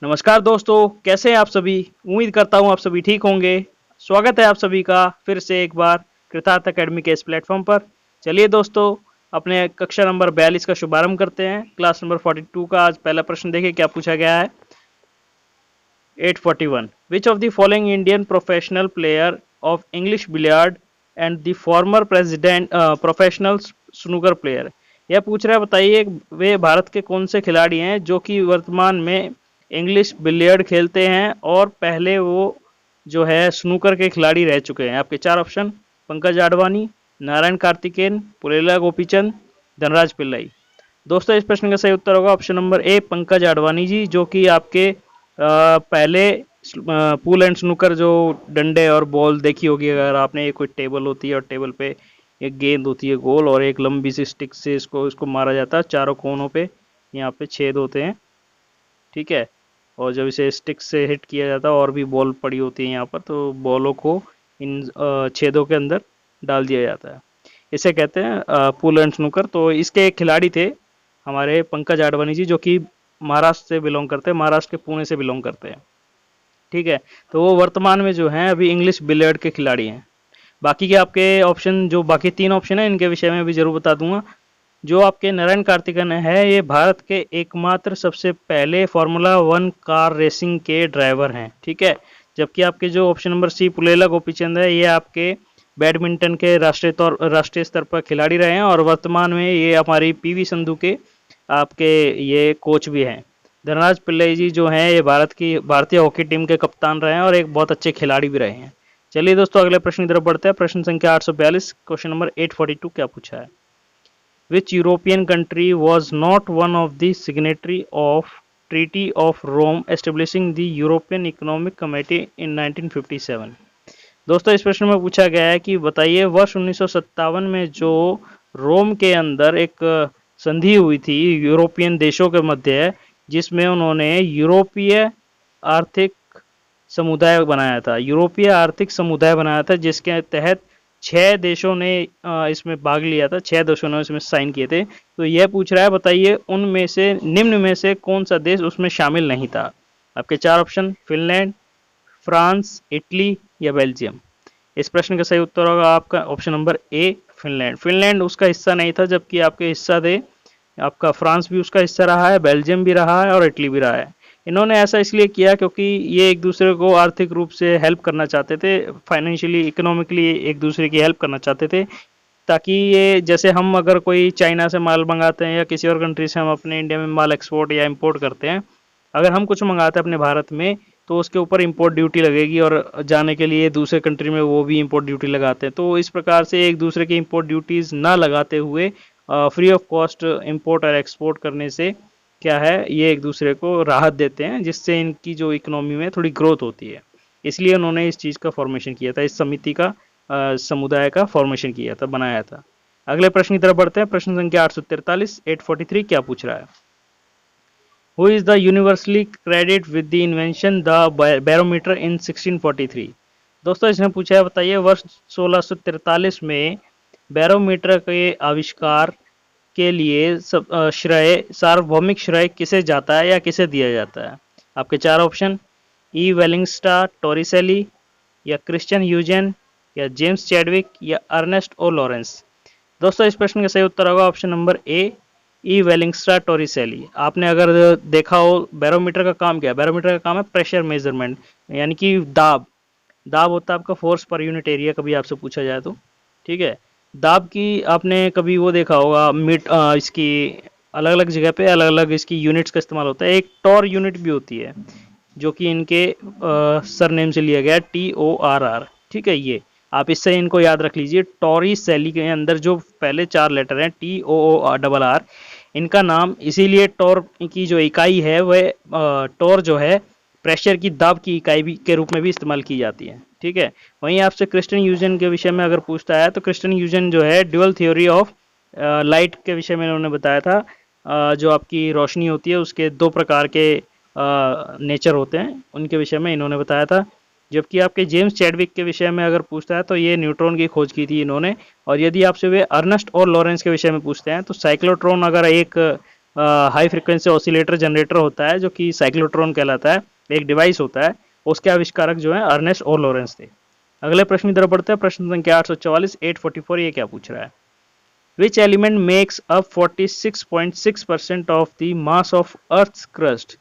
नमस्कार दोस्तों, कैसे हैं आप सभी। उम्मीद करता हूं आप सभी ठीक होंगे। स्वागत है आप सभी का फिर से एक बार कृतार्थ एकेडमी के इस प्लेटफॉर्म पर। चलिए दोस्तों, अपने कक्षा नंबर 42 का शुभारंभ करते हैं। क्लास नंबर 42 का आज पहला प्रश्न देखिए क्या पूछा गया है। 841 विच of the following Indian professional player of English billiard and the former president professional snooker player. यह पूछ रहा है, बताइए वे भारत के कौन से खिलाड़ी हैं जो कि वर्तमान में इंग्लिश बिलियर्ड खेलते हैं और पहले वो जो है स्नूकर के खिलाड़ी रह चुके हैं। आपके चार ऑप्शन: पंकज आडवाणी, नारायण कार्तिकेयन, पुलेला गोपीचंद, धनराज पिल्लाई। दोस्तों, इस प्रश्न का सही उत्तर होगा option number A, Pankaj Advani ji, जो कि आपके पहले पूल एंड स्नूकर जो डंडे और बॉल देखी होगी अगर आपने, ये कोई टेबल होती है और टेबल पे एक गेंद होती है गोल और एक लंबी सी स्टिक से इसको मारा जाता है। चारों कोनों पे यहाँ पे छेद होते हैं, ठीक है। और जब इसे स्टिक से हिट किया जाता है और भी बॉल पड़ी होती है यहाँ पर, तो बॉलों को इन छेदों के अंदर डाल दिया जाता है। इसे कहते हैं पूल एंड स्नूकर। तो इसके एक खिलाड़ी थे हमारे पंकज आडवाणी जी, जो कि महाराष्ट्र से बिलोंग करते हैं, महाराष्ट्र के पुणे से बिलोंग करते हैं, ठीक है। तो वो वर्तमान में जो हैं अभी इंग्लिश बिलियर्ड के खिलाड़ी हैं। बाकी के आपके ऑप्शन, जो बाकी तीन ऑप्शन है, इनके विषय में भी जरूर बता दूंगा। जो आपके नारायण कार्तिकन है, ये भारत के एकमात्र सबसे पहले फार्मूला 1 कार रेसिंग के ड्राइवर हैं, ठीक है। जबकि आपके जो option number C Pullela Gopichand है, ये आपके बैडमिंटन के राष्ट्रीय स्तर पर खिलाड़ी रहे हैं और वर्तमान में ये हमारी पीवी संधू के आपके ये कोच भी हैं। धनराज पिल्लाई जी जो हैं, ये भारतीय हॉकी टीम के कप्तान रहे हैं और एक बहुत अच्छे खिलाड़ी भी रहे हैं। चलिए दोस्तों, अगले प्रश्न की तरफ बढ़ते हैं। प्रश्न संख्या 842, क्वेश्चन नंबर 842 क्या पूछा है। Which European country was not one of the signatory of Treaty of Rome establishing the European Economic Committee in 1957? दोस्तों, इस प्रश्न में पूछा गया है कि बताइए वर्ष 1957 में जो रोम के अंदर एक संधि हुई थी यूरोपियन देशों के मध्य, जिसमें उन्होंने यूरोपीय आर्थिक समुदाय बनाया था, यूरोपीय आर्थिक समुदाय बनाया था, जिसके तहत 6 देशों ने इसमें भाग लिया था, 6 देशों ने इसमें साइन किए थे। तो यह पूछ रहा है, बताइए उनमें से निम्न में से कौन सा देश उसमें शामिल नहीं था। आपके चार ऑप्शन: फिनलैंड, फ्रांस, इटली या बेल्जियम। इस प्रश्न का सही उत्तर होगा आपका ऑप्शन नंबर ए, फिनलैंड। फिनलैंड उसका हिस्सा नहीं था, जबकि आपके हिस्सा थे आपका फ्रांस भी उसका हिस्सा रहा है, बेल्जियम भी रहा है और इटली भी रहा है। इन्होंने ऐसा इसलिए किया क्योंकि ये एक दूसरे को आर्थिक रूप से हेल्प करना चाहते थे, फाइनेंशियली इकोनॉमिकली एक दूसरे की हेल्प करना चाहते थे, ताकि ये जैसे हम अगर कोई चाइना से माल मंगाते हैं या किसी और कंट्री से हम अपने इंडिया में माल एक्सपोर्ट या इंपोर्ट करते हैं, अगर हम कुछ मंगाते हैं अपने भारत में तो उसके ऊपर इंपोर्ट ड्यूटी लगेगी और जाने के लिए दूसरे कंट्री में वो भी इंपोर्ट ड्यूटी लगाते हैं। तो इस प्रकार से एक दूसरे की इंपोर्ट ड्यूटीज़ ना लगाते हुए फ्री ऑफ कॉस्ट इंपोर्ट और एक्सपोर्ट करने से क्या है, ये एक दूसरे को राहत देते हैं, जिससे इनकी जो इकोनॉमी में थोड़ी ग्रोथ होती है। इसलिए उन्होंने इस चीज़ का फॉर्मेशन किया था, इस समिति का समुदाय का फॉर्मेशन किया था, बनाया था। अगले प्रश्न की तरफ बढ़ते हैं। प्रश्न संख्या 843, 843 क्या पूछ रहा है। Who is the universally credit with the invention the barometer in 1643। दोस्तों, इसने पूछा है, बताइए वर्ष 1643 में बैरोमीटर के आविष्कार के लिए श्रेय, सार्वभौमिक श्रेय किसे जाता है या किसे दिया जाता है। आपके चार ऑप्शन: ई वेलिंगस्टा टोरिसेली या क्रिश्चियन ह्यूजेन या जेम्स चैडविक या अर्नेस्ट ओ लॉरेंस। दोस्तों, इस प्रश्न का सही उत्तर होगा ऑप्शन नंबर ए, ई वेलिंगस्टा टोरिसेली। आपने अगर देखा हो, बैरोमीटर का काम क्या है, बैरोमीटर का काम है प्रेशर मेजरमेंट, यानी कि दाब होता है आपका फोर्स पर यूनिट एरिया, कभी आपसे पूछा जाए तो, ठीक है। दाब की आपने कभी वो देखा होगा इसकी अलग अलग जगह पे अलग अलग इसकी यूनिट्स का इस्तेमाल होता है। एक टॉर यूनिट भी होती है जो कि इनके सरनेम से लिया गया है, TORR, ठीक है। ये आप इससे इनको याद रख लीजिए। टॉरिसेली के अंदर जो पहले 4 लेटर हैं TORR, इनका नाम इसीलिए, टॉर की जो इकाई है वह टॉर जो है प्रेशर की दाब की इकाई भी के रूप में भी इस्तेमाल की जाती है, ठीक है। वहीं आपसे क्रिस्टियन ह्यूजन के विषय में अगर पूछता है, तो क्रिस्टियन ह्यूजन जो है ड्यूअल थ्योरी ऑफ लाइट के विषय में उन्होंने बताया था। जो आपकी रोशनी होती है उसके 2 प्रकार के नेचर होते हैं, उनके विषय में इन्होंने बताया था। जबकि आपके जेम्स चैडविक के विषय में अगर पूछता है, तो ये न्यूट्रॉन की खोज की थी इन्होंने। और यदि आपसे वे अर्नेस्ट और लॉरेंस के विषय में पूछते हैं, तो साइक्लोट्रॉन अगर एक हाई फ्रिक्वेंसी ऑसिलेटर जनरेटर होता है जो कि साइक्लोट्रॉन कहलाता है, एक डिवाइस होता है। उसके आविष्कारक जो है अर्नेस्ट और लॉरेंस थे। अगले प्रश्न की तरफ बढ़ते हैं। प्रश्न संख्या 844 844, ये क्या पूछ रहा है? Which element makes up 46.6% of the mass of earth crust?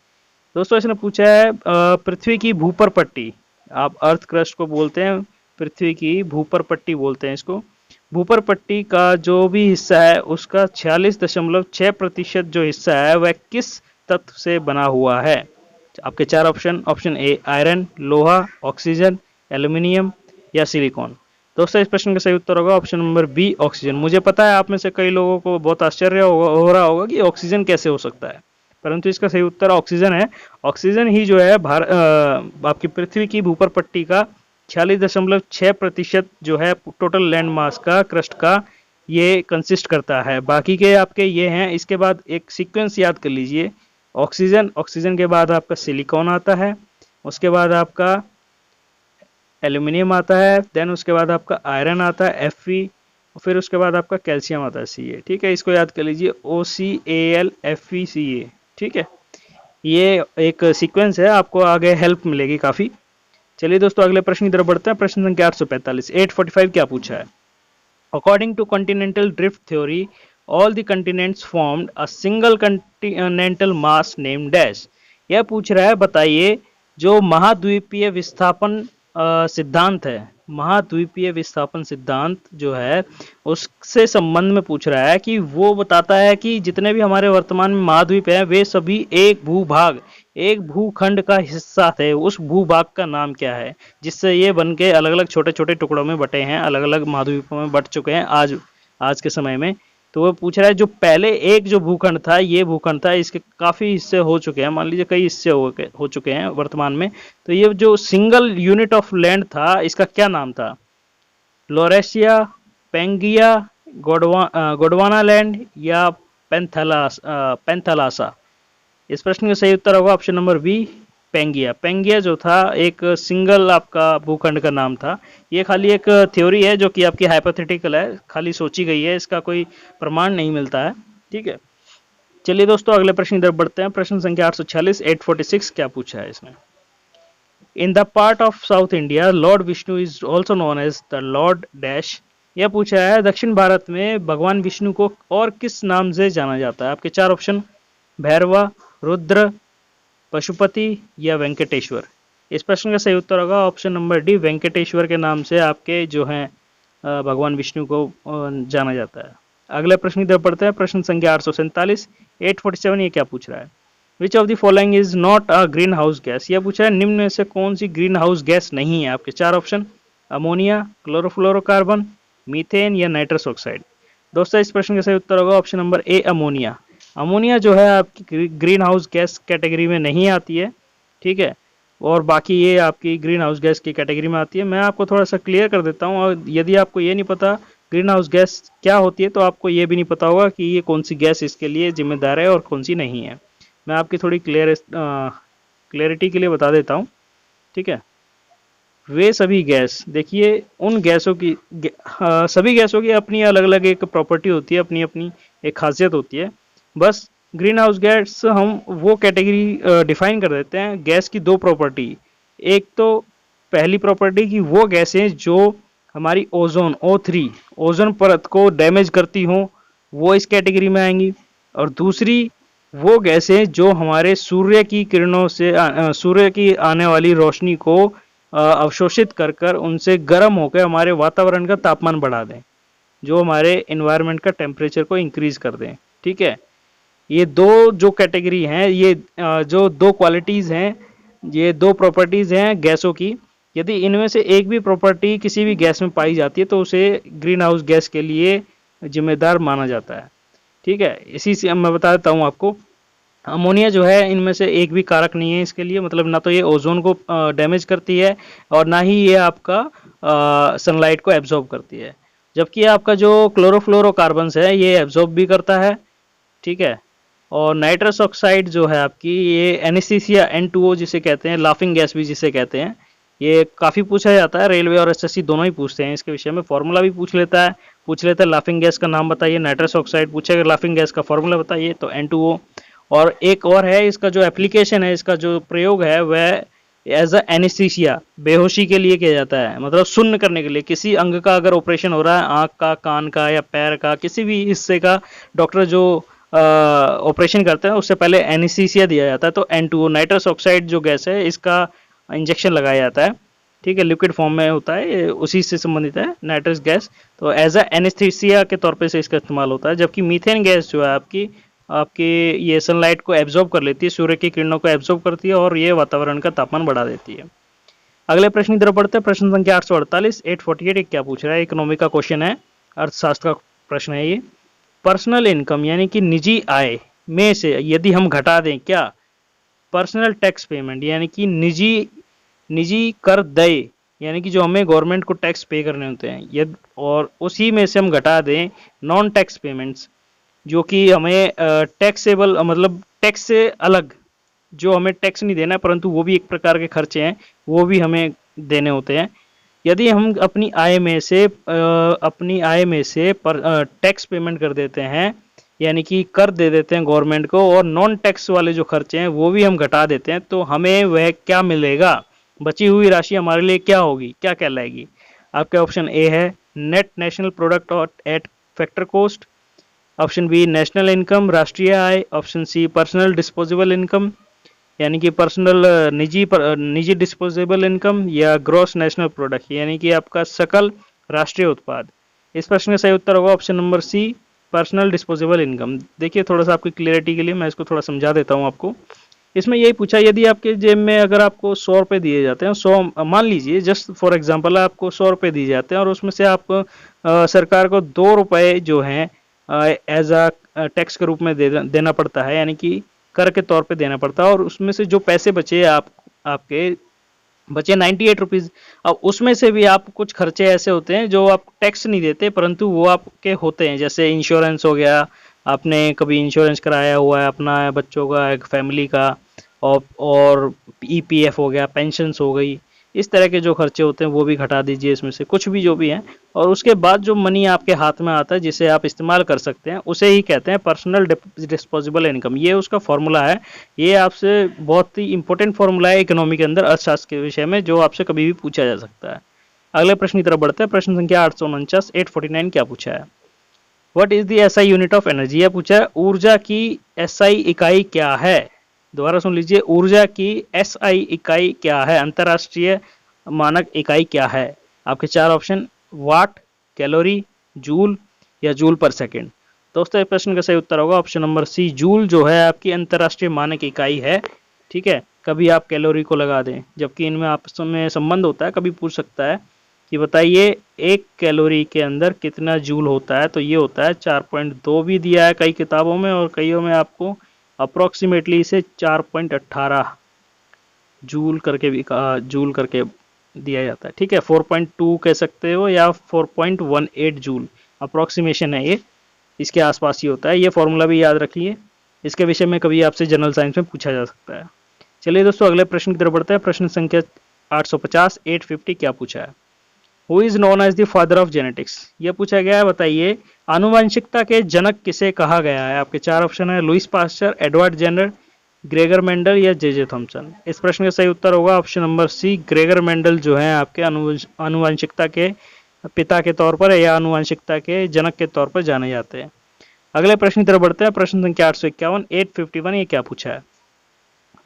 दोस्तों इसने पूछा है पृथ्वी की भूपर पट्टी, आप अर्थ क्रस्ट को बोलते हैं, पृथ्वी की भूपर पट्टी बोलते हैं इसको। भूपर पट्टी का जो भी हिस्सा है उसका 46.6% जो हिस्सा है वह किस तत्व से बना हुआ है? आपके चार ऑप्शन। ऑप्शन ए आयरन, लोहा, ऑक्सीजन, एल्यूमिनियम या सिलिकॉन। दोस्तों इस प्रश्न का सही उत्तर होगा ऑप्शन नंबर बी ऑक्सीजन। मुझे पता है आप में से कई लोगों को बहुत आश्चर्य हो रहा होगा कि ऑक्सीजन कैसे हो सकता है, परंतु इसका सही उत्तर ऑक्सीजन है। ऑक्सीजन ही जो है आपकी पृथ्वी की भूपर पट्टी का 46.6% जो है टोटल लैंड मास का, क्रस्ट का, ये कंसिस्ट करता है। बाकी के आपके ये हैं। इसके बाद एक सीक्वेंस याद कर लीजिए। ऑक्सीजन, ऑक्सीजन के बाद आपका सिलिकॉन आता है, उसके बाद आपका एल्यूमिनियम आता है, देन उसके बाद आपका आयरन आता है Fe, फिर उसके बाद आपका कैल्शियम आता है Ca। ठीक है, इसको याद कर लीजिए OCAl FeCa। ठीक है, ये एक सीक्वेंस है, आपको आगे हेल्प मिलेगी काफ़ी। चलिए दोस्तों अगले प्रश्न की तरफ बढ़ते हैं। प्रश्न संख्या 845 845 क्या पूछा है? According to continental drift theory all the continents formed a single continental mass name dash. यह पूछ रहा है, बताइए जो महाद्वीपीय विस्थापन सिद्धांत है, महाद्वीपीय विस्थापन सिद्धांत जो है उससे संबंध में पूछ रहा है कि वो बताता है कि जितने भी हमारे वर्तमान में महाद्वीप हैं वे सभी एक भूभाग, एक भूखंड का हिस्सा थे। उस भूभाग का नाम क्या है जिससे ये बन के अलग अलग छोटे छोटे टुकड़ों में बटे हैं, अलग अलग महाद्वीपों में बट चुके हैं आज के समय में। तो वो पूछ रहा है जो पहले एक जो भूखंड था, ये भूखंड था, इसके काफ़ी हिस्से हो चुके हैं, मान लीजिए कई हिस्से हो चुके हैं वर्तमान में। तो ये जो सिंगल यूनिट ऑफ लैंड था इसका क्या नाम था? लोरेशिया, पेंगिया, गोडवाना लैंड या पेंथलासा। इस प्रश्न का सही उत्तर होगा ऑप्शन नंबर बी पेंगिया। पेंगिया जो था एक सिंगल आपका भूखंड का नाम था। ये खाली एक थ्योरी है जो कि आपकी हाइपोथेटिकल है, खाली सोची गई है, इसका कोई प्रमाण नहीं मिलता है। ठीक है, चलिए दोस्तों अगले प्रश्न की तरफ बढ़ते हैं। प्रश्न संख्या 846 846 क्या पूछा है इसमें? In the part of south India lord Vishnu is also known as the lord dash. यह पूछा है दक्षिण भारत में भगवान विष्णु को और किस नाम से जाना जाता है? आपके चार ऑप्शन। भैरवा, रुद्र, पशुपति या वेंकटेश्वर। इस प्रश्न का सही उत्तर होगा ऑप्शन नंबर डी वेंकटेश्वर के नाम से आपके जो हैं भगवान विष्णु को जाना जाता है। अगले प्रश्न की तरफ पढ़ते हैं। प्रश्न संख्या 847 847, ये क्या पूछ रहा है? विच of the following is not a green house gas. यह पूछा है निम्न में से कौन सी ग्रीन हाउस गैस नहीं है? आपके चार ऑप्शन। अमोनिया, क्लोरोफ्लोरोकार्बन, मीथेन या नाइट्रस ऑक्साइड। दोस्तों इस प्रश्न का सही उत्तर होगा ऑप्शन नंबर ए अमोनिया। अमोनिया जो है आपकी ग्रीन हाउस गैस कैटेगरी में नहीं आती है। ठीक है, और बाकी ये आपकी ग्रीन हाउस गैस की कैटेगरी में आती है। मैं आपको थोड़ा सा क्लियर कर देता हूँ, और यदि आपको ये नहीं पता ग्रीन हाउस गैस क्या होती है तो आपको ये भी नहीं पता होगा कि ये कौन सी गैस इसके लिए जिम्मेदार है और कौन सी नहीं है। मैं आपकी थोड़ी क्लियरिटी के लिए बता देता हूँ। ठीक है, वे सभी गैस, देखिए उन गैसों की सभी गैसों की अपनी अलग अलग एक प्रॉपर्टी होती है, अपनी अपनी एक खासियत होती है। बस ग्रीन हाउस गैस हम वो कैटेगरी डिफाइन कर देते हैं गैस की दो प्रॉपर्टी। एक तो पहली प्रॉपर्टी की वो गैसें जो हमारी ओजोन O3 ओजोन परत को डैमेज करती हों, वो इस कैटेगरी में आएंगी। और दूसरी वो गैसें जो हमारे सूर्य की किरणों से सूर्य की आने वाली रोशनी को अवशोषित कर कर उनसे गर्म होकर हमारे वातावरण का तापमान बढ़ा दें, जो हमारे एनवायरनमेंट का टेम्परेचर को इंक्रीज कर दें। ठीक है, ये दो जो कैटेगरी हैं, ये जो दो क्वालिटीज़ हैं, ये दो प्रॉपर्टीज़ हैं गैसों की। यदि इनमें से एक भी प्रॉपर्टी किसी भी गैस में पाई जाती है तो उसे ग्रीन हाउस गैस के लिए जिम्मेदार माना जाता है। ठीक है, इसी से मैं बता देता हूँ आपको। अमोनिया जो है इनमें से एक भी कारक नहीं है इसके लिए, मतलब ना तो ये ओजोन को डैमेज करती है और ना ही ये आपका सनलाइट को एब्जॉर्ब करती है। जबकि आपका जो क्लोरोफ्लोरोकार्बन्स है ये एब्जॉर्ब भी करता है। ठीक है, और नाइट्रस ऑक्साइड जो है आपकी, ये एनेस्थीसिया N2O जिसे कहते हैं, लाफिंग गैस भी जिसे कहते हैं, ये काफ़ी पूछा जाता है। रेलवे और SSC दोनों ही पूछते हैं इसके विषय में। फॉर्मूला भी पूछ लेता है लाफिंग गैस का नाम बताइए। नाइट्रस ऑक्साइड पूछेगा लाफिंग गैस का फॉर्मूला बताइए तो N2O। और एक और है, इसका जो एप्लीकेशन है, इसका जो प्रयोग है वह एज अ एनेस्थीसिया, बेहोशी के लिए किया जाता है, मतलब सुन्न करने के लिए। किसी अंग का अगर ऑपरेशन हो रहा है, आंख का, कान का या पैर का, किसी भी हिस्से का, डॉक्टर जो ऑपरेशन करते हैं उससे पहले एनेस्थीसिया दिया जाता है। तो N2O नाइट्रस ऑक्साइड जो गैस है, इसका इंजेक्शन लगाया जाता है, ठीक है, लिक्विड फॉर्म में होता है, ये उसी से संबंधित है नाइट्रस गैस। तो एज अ एनेस्थीसिया के तौर पे से इसका इस्तेमाल होता है। जबकि मीथेन गैस जो है आपकी आपकी ये सनलाइट को एब्जॉर्ब कर लेती है, सूर्य की किरणों को एब्जॉर्ब करती है और ये वातावरण का तापमान बढ़ा देती है। अगले प्रश्न की तरफ बढ़ते हैं। प्रश्न संख्या 848 848 क्या पूछ रहा है, इकोनॉमी का क्वेश्चन है, अर्थशास्त्र का प्रश्न है ये। पर्सनल इनकम यानी कि निजी आय में से यदि हम घटा दें क्या, पर्सनल टैक्स पेमेंट यानी कि निजी निजी कर देय, यानी कि जो हमें गवर्नमेंट को टैक्स पे करने होते हैं, यदि और उसी में से हम घटा दें नॉन टैक्स पेमेंट्स, जो कि हमें टैक्सेबल मतलब टैक्स से अलग, जो हमें टैक्स नहीं देना परंतु वो भी एक प्रकार के खर्चे हैं, वो भी हमें देने होते हैं। यदि हम अपनी आय में से टैक्स पेमेंट कर देते हैं, यानी कि कर दे देते हैं गवर्नमेंट को, और नॉन टैक्स वाले जो खर्चे हैं वो भी हम घटा देते हैं, तो हमें वह क्या मिलेगा, बची हुई राशि हमारे लिए क्या होगी, क्या कहलाएगी? आपके ऑप्शन ए है नेट नेशनल प्रोडक्ट और at factor cost, option B national income राष्ट्रीय आय, option C personal disposable income यानी कि निजी डिस्पोजेबल इनकम, या ग्रॉस नेशनल प्रोडक्ट यानी कि आपका सकल राष्ट्रीय उत्पाद। इस प्रश्न का सही उत्तर होगा option number C, personal disposable income. देखिए थोड़ा सा आपकी क्लियरिटी के लिए मैं इसको थोड़ा समझा देता हूँ आपको। इसमें यही पूछा, यदि आपके जेब में अगर आपको 100 रुपये दिए जाते हैं, 100 मान लीजिए जस्ट फॉर एग्जांपल आपको 100 रुपये दिए जाते हैं, और उसमें से आपको सरकार को 2 रुपये जो हैं एज अ टैक्स के रूप में देना पड़ता है, यानी कि कर के तौर पे देना पड़ता है, और उसमें से जो पैसे बचे आपके बचे 98 रुपीज़। अब उसमें से भी आप कुछ खर्चे ऐसे होते हैं जो आप टैक्स नहीं देते परंतु वो आपके होते हैं, जैसे इंश्योरेंस हो गया, आपने कभी इंश्योरेंस कराया हुआ है अपना बच्चों का, एक फैमिली का, और ईपीएफ हो गया, पेंशन्स हो गई, इस तरह के जो खर्चे होते हैं वो भी घटा दीजिए इसमें से कुछ भी जो भी हैं। और उसके बाद जो मनी आपके हाथ में आता है जिसे आप इस्तेमाल कर सकते हैं, उसे ही कहते हैं पर्सनल डिस्पोजेबल इनकम। ये उसका फॉर्मूला है, ये आपसे बहुत ही इंपॉर्टेंट फॉर्मूला है इकोनॉमी के अंदर, अर्थशास्त्र के विषय में, जो आपसे कभी भी पूछा जा सकता है। अगले प्रश्न की तरफ बढ़ते हैं। प्रश्न संख्या 849 849 क्या पूछा है, what is the SI unit of energy. यह पूछा है ऊर्जा की एसआई इकाई क्या है। दोबारा सुन लीजिए, ऊर्जा की एसआई इकाई क्या है, अंतरराष्ट्रीय मानक इकाई क्या है। आपके चार ऑप्शन, वाट, कैलोरी, जूल या जूल पर सेकंड। दोस्तों इस प्रश्न का सही उत्तर होगा ऑप्शन नंबर सी, जूल जो है आपकी अंतरराष्ट्रीय मानक इकाई है। ठीक है, कभी आप कैलोरी को लगा दें, जबकि इनमें आपस में संबंध होता है, कभी पूछ सकता है कि बताइए 1 कैलोरी के अंदर कितना जूल होता है, तो ये होता है 4.2 भी दिया है कई किताबों में, और कईयों में आपको अप्रोक्सीमेटली इसे 4.18 जूल करके भी जूल करके दिया जाता है। ठीक है, 4.2 कह सकते हो या 4.18 जूल, अप्रोक्सीमेशन है ये, इसके आसपास ही होता है। ये फॉर्मूला भी याद रखिए, इसके विषय में कभी आपसे जनरल साइंस में पूछा जा सकता है। चलिए दोस्तों अगले प्रश्न की तरफ बढ़ते हैं। प्रश्न संख्या 850 850 क्या पूछा है, who is known as the father of genetics. यह पूछा गया है, बताइए आनुवंशिकता के जनक किसे कहा गया है। आपके चार ऑप्शन है, Louis Pasteur, Edward Jenner, Gregor Mendel या जे थॉमसन। इस प्रश्न का सही उत्तर होगा option number C, Gregor Mendel जो है आपके आनुवंशिकता के पिता के तौर पर या आनुवंशिकता के जनक के तौर पर जाने जाते हैं। अगले प्रश्न की तरफ बढ़ते हैं। प्रश्न संख्या 851 851 ये क्या पूछा है,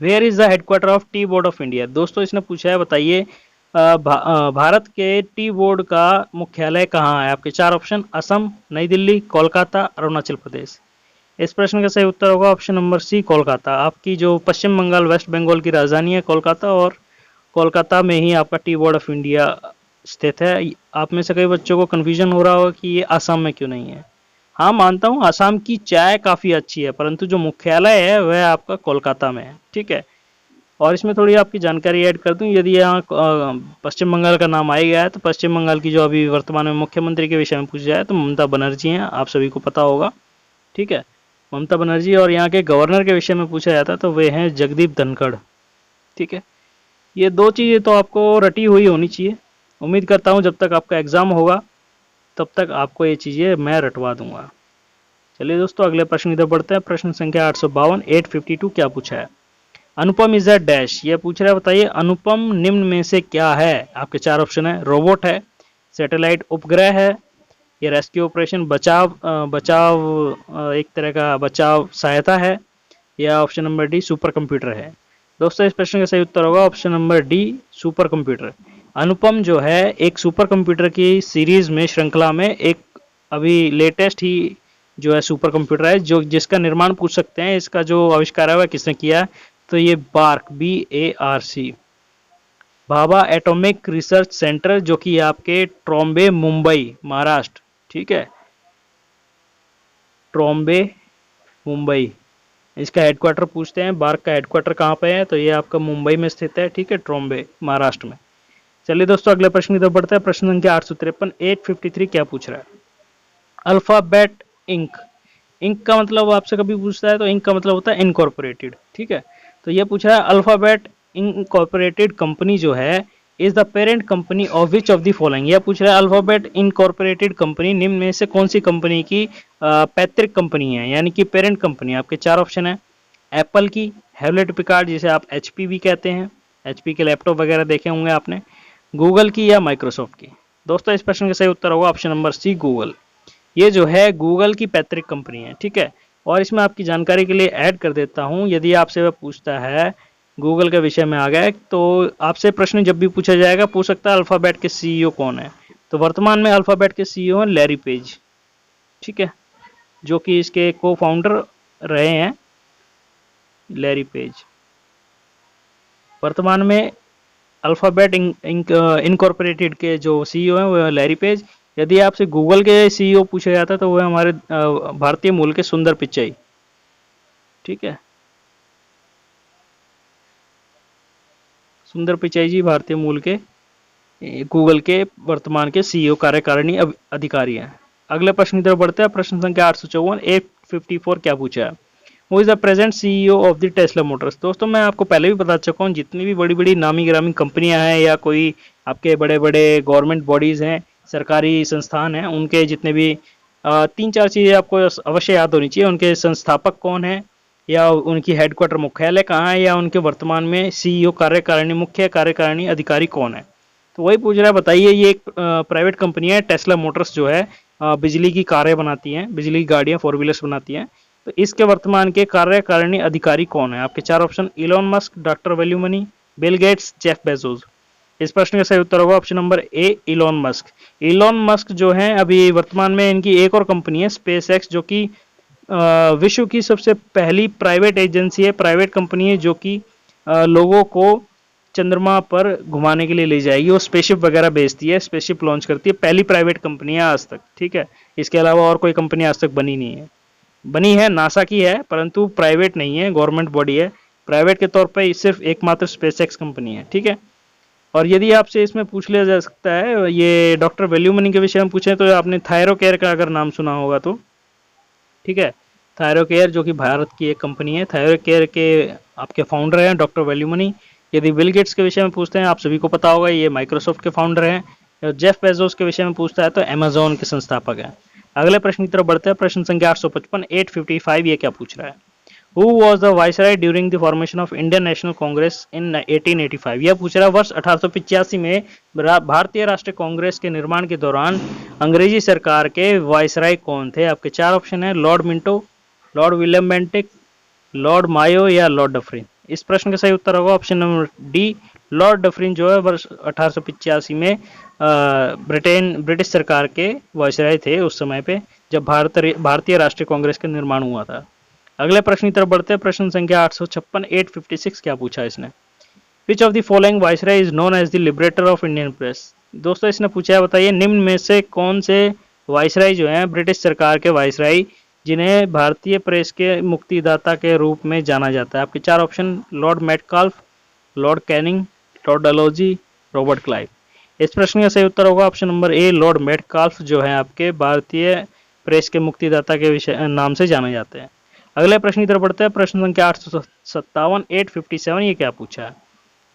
where is the headquarter of tea board of India. दोस्तों इसने पूछा है, बताइए भारत के टी बोर्ड का मुख्यालय कहाँ है। आपके चार ऑप्शन, असम, नई दिल्ली, कोलकाता, अरुणाचल प्रदेश। इस प्रश्न का सही उत्तर होगा ऑप्शन नंबर सी, कोलकाता। आपकी जो पश्चिम बंगाल वेस्ट बंगाल की राजधानी है कोलकाता, और कोलकाता में ही आपका टी बोर्ड ऑफ इंडिया स्थित है। आप में से कई बच्चों को कन्फ्यूजन हो रहा होगा कि ये आसाम में क्यों नहीं है। हाँ मानता हूँ आसाम की चाय काफ़ी अच्छी है, परंतु जो मुख्यालय है वह आपका कोलकाता में है। ठीक है, और इसमें थोड़ी आपकी जानकारी ऐड कर दूं, यदि यहाँ पश्चिम बंगाल का नाम आ गया है तो पश्चिम बंगाल की जो अभी वर्तमान में मुख्यमंत्री के विषय में पूछा जाए तो ममता बनर्जी हैं, आप सभी को पता होगा। ठीक है, ममता बनर्जी। और यहाँ के गवर्नर के विषय में पूछा जाता है तो वे हैं जगदीप धनखड़। ठीक है, ये दो चीज़ें तो आपको रटी हुई होनी चाहिए। उम्मीद करता हूँ जब तक आपका एग्ज़ाम होगा तब तक आपको ये चीज़ें मैं रटवा दूंगा। चलिए दोस्तों अगले प्रश्न इधर बढ़ते हैं। प्रश्न संख्या 852 852 क्या पूछा है? अनुपम इज अ डैश, ये पूछ रहा है, बताइए अनुपम निम्न में से क्या है? आपके चार ऑप्शन है। रोबोट है, सैटेलाइट उपग्रह है, ये रेस्क्यू ऑपरेशन बचाव एक तरह का बचाव सहायता है, या option number D super computer है। दोस्तों इस प्रश्न का सही उत्तर होगा option number D super computer. Anupam जो है एक सुपर कंप्यूटर की सीरीज में श्रृंखला में एक अभी लेटेस्ट ही जो है सुपर कंप्यूटर है, जो जिसका निर्माण पूछ सकते हैं इसका जो आविष्कार है वह किसने किया? तो ये BARC Bhabha atomic research centre, जो कि आपके ट्रॉम्बे मुंबई महाराष्ट्र, ठीक है, ट्रॉम्बे मुंबई इसका हेडक्वार्टर पूछते हैं। बार्क का हेडक्वार्टर कहाँ पे है? तो ये आपका मुंबई में स्थित है, ठीक है, ट्रॉम्बे महाराष्ट्र में। चलिए दोस्तों अगले प्रश्न की तरफ बढ़ते हैं। प्रश्न संख्या 853 853 क्या पूछ रहा है? अल्फाबेट इंक, इंक का मतलब आपसे कभी पूछता है तो इंक का मतलब होता है इनकॉर्पोरेटेड, ठीक है। तो ये पूछ रहा है अल्फाबेट इनकॉर्पोरेटेड कंपनी जो है is the parent company of which of the following, यह पूछ रहा है अल्फाबेट इनकॉर्पोरेटेड कंपनी निम्न में से कौन सी कंपनी की पैतृक कंपनी है, यानी कि पेरेंट कंपनी। आपके चार ऑप्शन है। एप्पल की, हेवलेट पिकार्ड जिसे आप एचपी भी कहते हैं, एचपी के लैपटॉप वगैरह देखे होंगे आपने, गूगल की, या माइक्रोसॉफ्ट की। दोस्तों इस प्रश्न का सही उत्तर होगा ऑप्शन नंबर सी गूगल। ये जो है गूगल की पैतृक कंपनी है, ठीक है। और इसमें आपकी जानकारी के लिए ऐड कर देता हूं, यदि आपसे वह पूछता है गूगल के विषय में आ गया तो आपसे प्रश्न जब भी पूछा जाएगा पूछ सकता है अल्फाबेट के सीईओ कौन है। तो वर्तमान में अल्फाबेट के सीईओ हैं लैरी पेज, ठीक है, जो कि इसके को फाउंडर रहे हैं लैरी पेज। वर्तमान में अल्फाबेट इनकॉर्पोरेटेड के जो सीईओ हैं वो लैरी पेज। यदि आपसे गूगल के सीईओ पूछा जाता तो वो हमारे भारतीय मूल के सुंदर पिचाई, ठीक है, सुंदर पिचाई जी भारतीय मूल के गूगल के वर्तमान के सीईओ कार्यकारिणी अधिकारी हैं। अगले प्रश्न की तरफ बढ़ते हैं। प्रश्न संख्या 854 854 क्या पूछा है? Who is the present CEO of the Tesla Motors. दोस्तों मैं आपको पहले भी बता चुका हूँ, जितनी भी बड़ी बड़ी नामी गिरामी कंपनियां हैं या कोई आपके बड़े बड़े गवर्नमेंट बॉडीज हैं, सरकारी संस्थान हैं, उनके जितने भी तीन चार चीज़ें आपको अवश्य याद होनी चाहिए। उनके संस्थापक कौन है, या उनकी हेडक्वार्टर मुख्यालय कहाँ है, या उनके वर्तमान में सीईओ कार्यकारिणी मुख्य कार्यकारिणी अधिकारी कौन है। तो वही पूछ रहा है, बताइए ये एक प्राइवेट कंपनी है टेस्ला मोटर्स जो है, बिजली की कारें बनाती हैं, बिजली की गाड़ियाँ फोर व्हीलर्स बनाती हैं। तो इसके वर्तमान के कार्यकारिणी अधिकारी कौन है? आपके चार ऑप्शन इलॉन मस्क, डॉक्टर वैल्यूमनी, बिल गेट्स, जेफ बेजोस। इस प्रश्न का सही उत्तर होगा option number A Elon Musk. Elon Musk जो है अभी वर्तमान में इनकी एक और कंपनी है स्पेस एक्स, जो कि विश्व की सबसे पहली प्राइवेट एजेंसी है, प्राइवेट कंपनी है, जो कि लोगों को चंद्रमा पर घुमाने के लिए ले जाएगी। वो स्पेसशिप वगैरह भेजती है, स्पेसशिप लॉन्च करती है, पहली प्राइवेट कंपनी है आज तक, ठीक है। इसके अलावा और कोई कंपनी आज तक बनी नहीं है। बनी है नासा की है, परंतु प्राइवेट नहीं है, गवर्नमेंट बॉडी है। प्राइवेट के तौर पर सिर्फ एकमात्र स्पेस एक्स कंपनी है, ठीक है। और यदि आपसे इसमें पूछ लिया जा सकता है, ये डॉक्टर वैल्यूमनी के विषय में पूछे तो आपने थायरोकेयर का अगर नाम सुना होगा तो, ठीक है, थायरोकेयर जो कि भारत की एक कंपनी है, थायरोकेयर के आपके फाउंडर हैं डॉक्टर वैल्यूमनी। यदि बिल गेट्स के विषय में पूछते हैं, आप सभी को पता होगा, ये माइक्रोसॉफ्ट के फाउंडर हैं। जेफ बेजोस के विषय में पूछता है तो अमेजोन के संस्थापक हैं। अगले प्रश्न की तरफ बढ़ते हैं। प्रश्न संख्या 855 855 ये क्या पूछ रहा है? Who was the viceroy during the formation of Indian National Congress in 1885? यह पूछ रहा है वर्ष 1885 में भारतीय राष्ट्रीय कांग्रेस के निर्माण के दौरान अंग्रेजी सरकार के वायसराय कौन थे? आपके चार ऑप्शन है। Lord Minto, Lord William Bentinck, Lord Mayo, या लॉर्ड डफरिन। इस प्रश्न का सही उत्तर होगा option number D Lord Dufferin, जो है वर्ष 1885 में ब्रिटिश सरकार के वायसराय थे उस समय पे, जब भारतीय राष्ट्रीय कांग्रेस का निर्माण हुआ था। अगले प्रश्न की तरफ बढ़ते हैं। प्रश्न संख्या 856 856 क्या पूछा है इसने? Which of the following viceroy is known as the liberator of Indian press. दोस्तों इसने पूछा है, बताइए निम्न में से कौन से वायसराय जो हैं ब्रिटिश सरकार के वायसराय, जिन्हें भारतीय प्रेस के मुक्तिदाता के रूप में जाना जाता है। आपके चार option Lord Metcalfe, Lord Canning, Lord Dalhousie, Robert Clive. इस प्रश्न का सही उत्तर होगा ऑप्शन नंबर ए लॉर्ड मेटकाल्फ, जो है आपके भारतीय प्रेस के मुक्तिदाता के विषय नाम से जाने जाते हैं। अगले प्रश्न की तरफ बढ़ते हैं। प्रश्न संख्या 857 857 ये क्या पूछा है?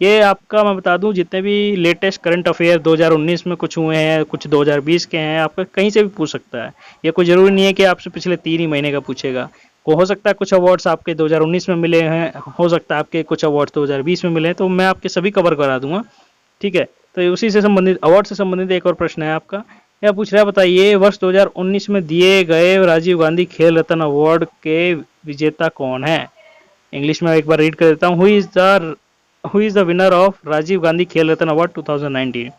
ये आपका मैं बता दूं, जितने भी लेटेस्ट करंट अफेयर 2019 में कुछ हुए हैं, कुछ 2020 के हैं, आपका कहीं से भी पूछ सकता है। ये कोई ज़रूरी नहीं है कि आपसे पिछले 3 ही महीने का पूछेगा। को हो सकता है कुछ अवार्ड्स आपके 2019 में मिले हैं, हो सकता है आपके कुछ अवार्ड्स 2020 में मिले हैं, तो मैं आपके सभी कवर करा दूंगा। ठीक है, तो उसी से संबंधित, अवार्ड से संबंधित एक और प्रश्न है आपका। यह पूछ रहा है, बताइए वर्ष 2019 में दिए गए राजीव गांधी खेल रत्न अवार्ड के विजेता कौन है? इंग्लिश में एक बार रीड कर देता हूँ। Who is the winner of Rajiv Gandhi Khel Ratna award 2019?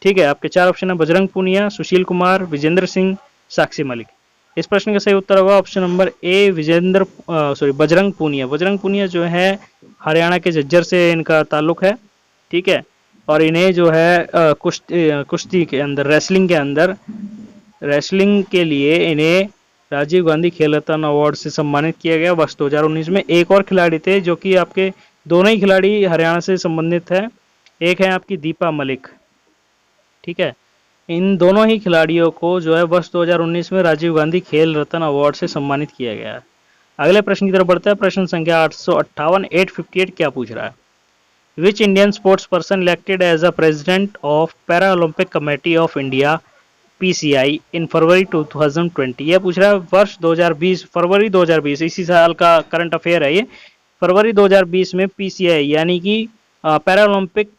ठीक है, आपके 4 ऑप्शन है, बजरंग पूनिया, सुशील कुमार, विजेंद्र सिंह, साक्षी मलिक। इस प्रश्न का सही उत्तर होगा option number A, Bajrang Punia. Bajrang Punia जो है हरियाणा के झज्जर से इनका ताल्लुक है। ठीक है, और इन्हें जो है कुश्ती के अंदर, रेसलिंग के लिए इन्हें राजीव गांधी खेल रत्न अवार्ड से सम्मानित किया गया वर्ष 2019 में। एक और खिलाड़ी थे जो कि आपके, दोनों ही खिलाड़ी हरियाणा से संबंधित है। एक है आपकी दीपा मलिक। ठीक है, इन दोनों ही खिलाड़ियों को जो है वर्ष 2019 में राजीव गांधी खेल रत्न अवार्ड से सम्मानित किया गया है। अगले प्रश्न की तरफ बढ़ते हैं। प्रश्न संख्या 858 858 क्या पूछ रहा है? Which Indian sports person elected as a president of para Olympic committee of India PCI in February 2020? यह पूछ रहा है वर्ष 2020, फरवरी 2020, इसी साल का करंट अफेयर है ये। फरवरी 2020 में PCI यानी कि para Olympic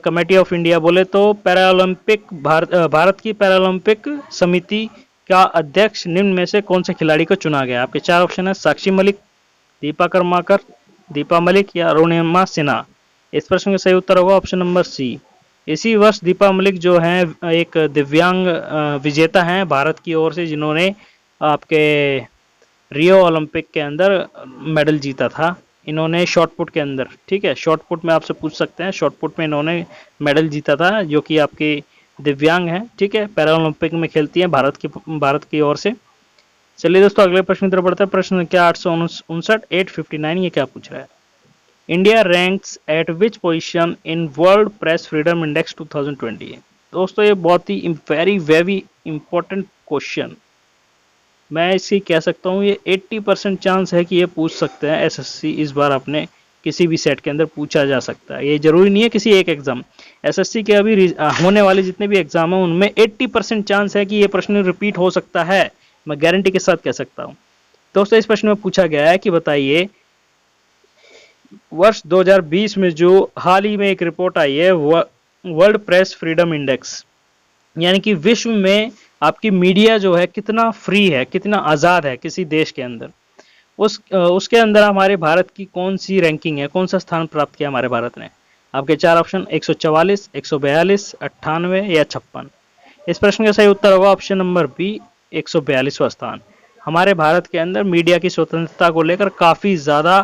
committee of India, बोले तो पैरा ओलंपिक भारत की पैरा ओलंपिक समिति का अध्यक्ष निम्न में से कौन से खिलाड़ी को चुना गया? आपके 4 ऑप्शन है, साक्षी मलिक, दीपा कर्माकर, दीपा मलिक या अरुणिमा सिन्हा। इस प्रश्न का सही उत्तर होगा ऑप्शन नंबर सी। इसी वर्ष दीपा मलिक जो हैं एक दिव्यांग विजेता हैं भारत की ओर से, जिन्होंने आपके रियो ओलंपिक के अंदर मेडल जीता था। इन्होंने शॉटपुट के अंदर, ठीक है, शॉटपुट में आपसे पूछ सकते हैं, शॉटपुट में इन्होंने मेडल जीता था, जो कि आपकी दिव्यांग है। ठीक है, पैरा ओलंपिक में खेलती हैं भारत की ओर से। चलिए दोस्तों, अगले प्रश्न की तरफ बढ़ते हैं। प्रश्न क्या 859 859 ये क्या पूछ रहा है? India ranks eight which position in world press freedom index 2020? दोस्तों ये बहुत ही वेरी इंपॉर्टेंट क्वेश्चन, मैं इसी कह सकता हूँ ये 80% चांस है कि ये पूछ सकते हैं एसएससी इस बार अपने किसी भी सेट के अंदर पूछा जा सकता है। ये जरूरी नहीं है किसी एक एग्जाम, एसएससी के अभी होने वाले जितने भी एग्जाम हैं उनमें 80% चांस है कि ये प्रश्न रिपीट हो सकता है, मैं गारंटी के साथ कह सकता हूँ। दोस्तों इस प्रश्न में पूछा गया है कि बताइए वर्ष 2020 में जो हाल ही में एक रिपोर्ट आई है वर्ल्ड प्रेस फ्रीडम इंडेक्स, यानी कि विश्व में आपकी मीडिया जो है कितना फ्री है, कितना आज़ाद है किसी देश के अंदर, उसके अंदर हमारे भारत की कौन सी रैंकिंग है, कौन सा स्थान प्राप्त किया हमारे भारत ने? आपके 4 ऑप्शन 144, 142, 98 या 56। इस प्रश्न का सही उत्तर होगा ऑप्शन नंबर बी, 142वां स्थान। हमारे भारत के अंदर मीडिया की स्वतंत्रता को लेकर काफ़ी ज़्यादा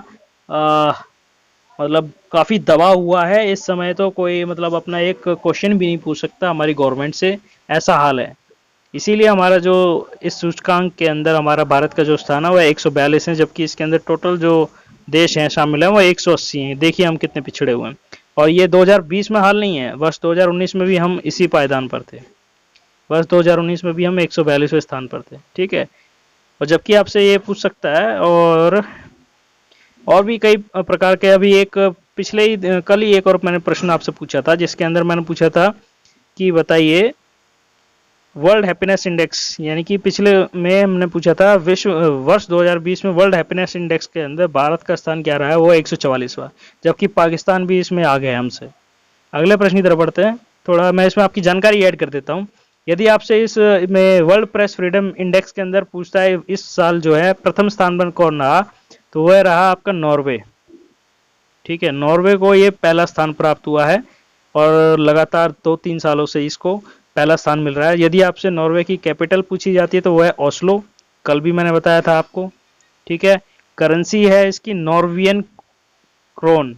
मतलब काफ़ी दबाव हुआ है। इस समय तो कोई मतलब अपना एक क्वेश्चन भी नहीं पूछ सकता हमारी गवर्नमेंट से, ऐसा हाल है। इसीलिए हमारा जो इस सूचकांक के अंदर हमारा भारत का जो स्थान है वह 142 है, जबकि इसके अंदर टोटल जो देश हैं शामिल हैं वो 180 हैं। देखिए हम कितने पिछड़े हुए हैं। और ये 2020 में हाल नहीं है, वर्ष 2019 में भी हम इसी पायदान पर थे, वर्ष 2019 में भी हम 142वें स्थान पर थे। ठीक है, और जबकि आपसे ये पूछ सकता है और भी कई प्रकार के, अभी एक पिछले ही कल ही एक और मैंने प्रश्न आपसे पूछा था, जिसके अंदर मैंने पूछा था कि बताइए वर्ल्ड हैप्पीनेस इंडेक्स, यानी कि पिछले में हमने पूछा था वर्ष 2020 में वर्ल्ड हैप्पीनेस इंडेक्स के अंदर भारत का स्थान क्या रहा है, वो 144वां, जबकि पाकिस्तान भी इसमें आगे है हमसे। अगले प्रश्न की तरफ बढ़ते हैं। थोड़ा मैं इसमें आपकी जानकारी ऐड कर देता हूँ। यदि आपसे इस में वर्ल्ड प्रेस फ्रीडम इंडेक्स के अंदर पूछता है इस साल जो है प्रथम स्थान पर कौन रहा, तो वह रहा आपका नॉर्वे। ठीक है, नॉर्वे को ये पहला स्थान प्राप्त हुआ है और लगातार 2-3 सालों से इसको पहला स्थान मिल रहा है। यदि आपसे नॉर्वे की कैपिटल पूछी जाती है तो वह है ओस्लो, कल भी मैंने बताया था आपको। ठीक है, करेंसी है इसकी नॉर्वियन क्रोन,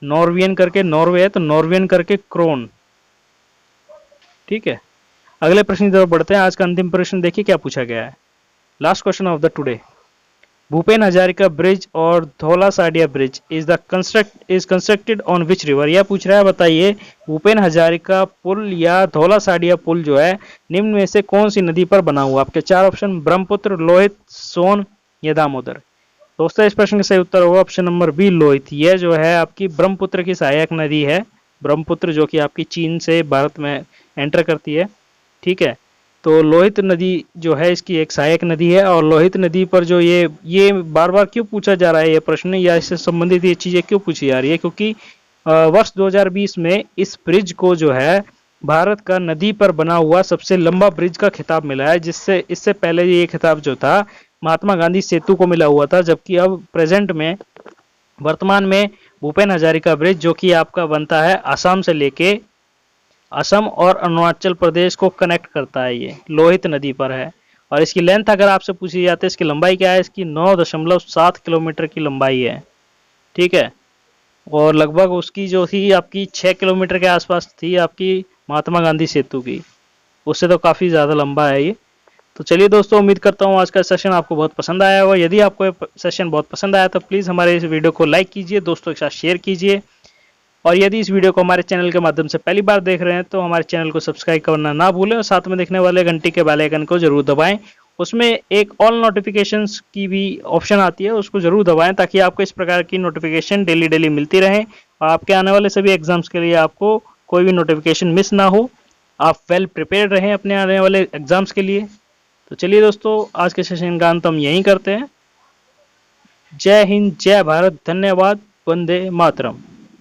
नॉर्वियन करके नॉर्वे है तो नॉर्वियन करके क्रोन। ठीक है, अगले प्रश्न की तरफ बढ़ते हैं। आज का अंतिम प्रश्न देखिए क्या पूछा गया है, last question of the today. Bhupen Hazarika bridge और Dhola Sadiya bridge is constructed on which river? यह पूछ रहा है बताइए भूपेन हजारिका पुल या धौला साडिया पुल जो है निम्न में से कौन सी नदी पर बना हुआ? आपके 4 ऑप्शन ब्रह्मपुत्र, लोहित, सोन या दामोदर। दोस्तों इस प्रश्न का सही उत्तर होगा ऑप्शन नंबर बी लोहित। यह जो है आपकी ब्रह्मपुत्र की सहायक नदी है, ब्रह्मपुत्र जो कि आपकी चीन से भारत में एंटर करती है, ठीक है। तो लोहित नदी जो है इसकी एक सहायक नदी है। और लोहित नदी पर जो ये बार बार क्यों पूछा जा रहा है ये प्रश्न, या इससे संबंधित ये चीजें क्यों पूछी जा रही है, क्योंकि वर्ष 2020 में इस ब्रिज को जो है भारत का नदी पर बना हुआ सबसे लंबा ब्रिज का खिताब मिला है, जिससे इससे पहले ये खिताब जो था महात्मा गांधी सेतु को मिला हुआ था, जबकि अब प्रेजेंट में वर्तमान में भूपेन हजारिका ब्रिज जो कि आपका बनता है असम से लेके असम और अरुणाचल प्रदेश को कनेक्ट करता है, ये लोहित नदी पर है। और इसकी लेंथ अगर आपसे पूछी जाती है इसकी लंबाई क्या है, इसकी 9.7 किलोमीटर की लंबाई है, ठीक है। और लगभग उसकी जो थी आपकी 6 किलोमीटर के आसपास थी आपकी महात्मा गांधी सेतु की, उससे तो काफ़ी ज़्यादा लंबा है ये। तो चलिए दोस्तों, उम्मीद करता हूँ आज का सेशन आपको बहुत पसंद आया होगा। यदि आपको ये सेशन बहुत पसंद आया तो प्लीज़ हमारे इस वीडियो को लाइक कीजिए, दोस्तों के साथ शेयर कीजिए। और यदि इस वीडियो को हमारे चैनल के माध्यम से पहली बार देख रहे हैं तो हमारे चैनल को सब्सक्राइब करना ना भूलें और साथ में देखने वाले घंटी के बेल आइकन को जरूर दबाएं। उसमें एक ऑल नोटिफिकेशंस की भी ऑप्शन आती है, उसको जरूर दबाएं ताकि आपको इस प्रकार की नोटिफिकेशन डेली डेली मिलती रहे और आपके आने वाले सभी एग्जाम्स के लिए आपको कोई भी नोटिफिकेशन मिस ना हो, आप वेल प्रिपेयर्ड रहें अपने आने वाले एग्जाम्स के लिए। तो चलिए दोस्तों, आज के सेशन का अंत हम यहीं करते हैं। जय हिंद, जय भारत, धन्यवाद, वंदे मातरम।